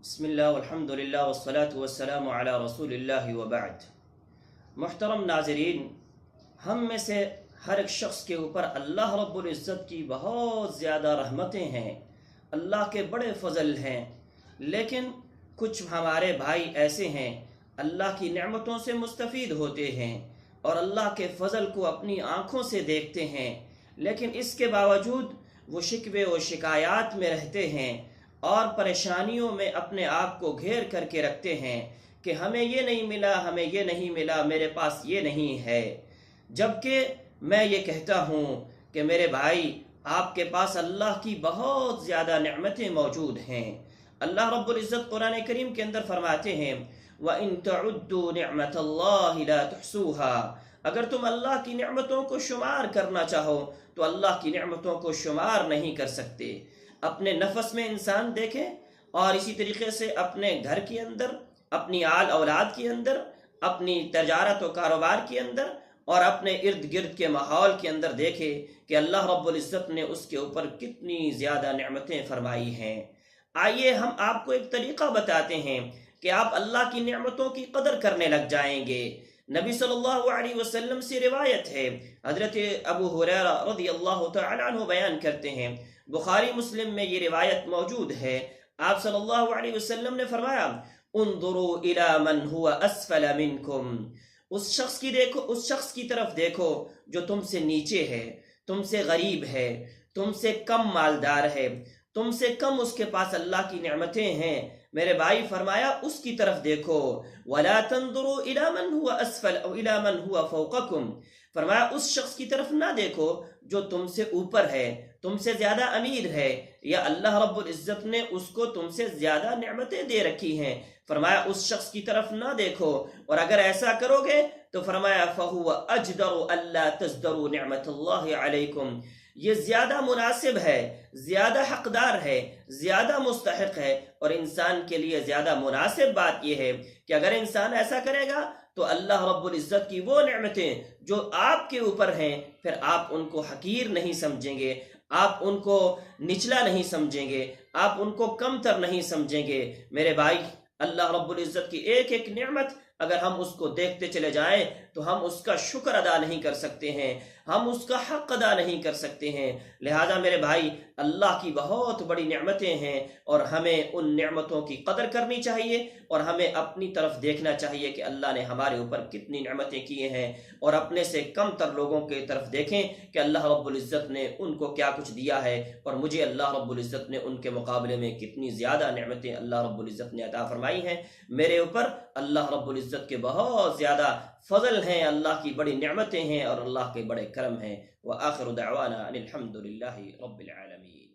بسم اللہ والحمد للہ والصلاة والسلام علی رسول اللہ وبعد۔ محترم ناظرین، ہم میں سے ہر ایک شخص کے اوپر اللہ رب العزت کی بہت زیادہ رحمتیں ہیں، اللہ کے بڑے فضل ہیں، لیکن کچھ ہمارے بھائی ایسے ہیں اللہ کی نعمتوں سے مستفید ہوتے ہیں اور اللہ کے فضل کو اپنی آنکھوں سے دیکھتے ہیں، لیکن اس کے باوجود وہ شکوے و شکایات میں رہتے ہیں اور پریشانیوں میں اپنے آپ کو گھیر کر کے رکھتے ہیں کہ ہمیں یہ نہیں ملا، ہمیں یہ نہیں ملا، میرے پاس یہ نہیں ہے۔ جبکہ میں یہ کہتا ہوں کہ میرے بھائی، آپ کے پاس اللہ کی بہت زیادہ نعمتیں موجود ہیں۔ اللہ رب العزت قرآن کریم کے اندر فرماتے ہیں وَإِن تَعُدُّوا نِعْمَةَ اللَّهِ لَا تُحْصُوهَا، اگر تم اللہ کی نعمتوں کو شمار کرنا چاہو تو اللہ کی نعمتوں کو شمار نہیں کر سکتے۔ اپنے نفس میں انسان دیکھے اور اسی طریقے سے اپنے گھر کے اندر، اپنی آل اولاد کے اندر، اپنی تجارت و کاروبار کے اندر اور اپنے ارد گرد کے ماحول کے اندر دیکھے کہ اللہ رب العزت نے اس کے اوپر کتنی زیادہ نعمتیں فرمائی ہیں۔ آئیے ہم آپ کو ایک طریقہ بتاتے ہیں کہ آپ اللہ کی نعمتوں کی قدر کرنے لگ جائیں گے۔ نبی صلی اللہ علیہ وسلم سے روایت ہے، حضرت ابو ہریرہ رضی اللہ تعالی عنہ بیان کرتے ہیں، بخاری مسلم میں یہ روایت موجود ہے، آپ صلی اللہ علیہ وسلم نے فرمایا انظروا الی من هو اسفل منکم، اس شخص کی طرف دیکھو جو تم سے نیچے ہے، تم سے غریب ہے، تم سے کم مالدار ہے، تم سے کم اس کے پاس اللہ کی نعمتیں ہیں۔ میرے بھائی فرمایا اس کی طرف دیکھو، وَلَا تَنظُرُوا إِلَى مَنْ هُوَ أَسْفَلَ أَوْ إِلَى مَنْ هُوَ فَوْقَكُمْ، فرمایا اس شخص کی طرف نہ دیکھو جو تم سے اوپر ہے، تم سے زیادہ امیر ہے، یا اللہ رب العزت نے اس کو تم سے زیادہ نعمتیں دے رکھی ہیں۔ فرمایا اس شخص کی طرف نہ دیکھو، اور اگر ایسا کرو گے تو فرمایا فَهُوَ أَجْدَرُ أَلَّا تَزْدَرُوا نِعْمَةَ اللَّهِ عَلَيْكُمْ، یہ زیادہ مناسب ہے، زیادہ حقدار ہے، زیادہ مستحق ہے، اور انسان کے لیے زیادہ مناسب بات یہ ہے کہ اگر انسان ایسا کرے گا تو اللہ رب العزت کی وہ نعمتیں جو آپ کے اوپر ہیں، پھر آپ ان کو حقیر نہیں سمجھیں گے، آپ ان کو نچلا نہیں سمجھیں گے، آپ ان کو کم تر نہیں سمجھیں گے۔ میرے بھائی، اللہ رب العزت کی ایک ایک نعمت اگر ہم اس کو دیکھتے چلے جائیں تو ہم اس کا شکر ادا نہیں کر سکتے ہیں، ہم اس کا حق ادا نہیں کر سکتے ہیں۔ لہذا میرے بھائی، اللہ کی بہت بڑی نعمتیں ہیں اور ہمیں ان نعمتوں کی قدر کرنی چاہیے، اور ہمیں اپنی طرف دیکھنا چاہیے کہ اللہ نے ہمارے اوپر کتنی نعمتیں کی ہیں، اور اپنے سے کم تر لوگوں کی طرف دیکھیں کہ اللہ رب العزت نے ان کو کیا کچھ دیا ہے، اور مجھے اللہ رب العزت نے ان کے مقابلے میں کتنی زیادہ نعمتیں اللہ رب العزت نے عطا فرمائی ہیں۔ میرے اوپر اللہ رب العزت کے بہت زیادہ فضل ہیں، اللہ کی بڑی نعمتیں ہیں اور اللہ کے بڑے کرم ہیں۔ وآخر دعوانا ان الحمد للہ رب العالمین۔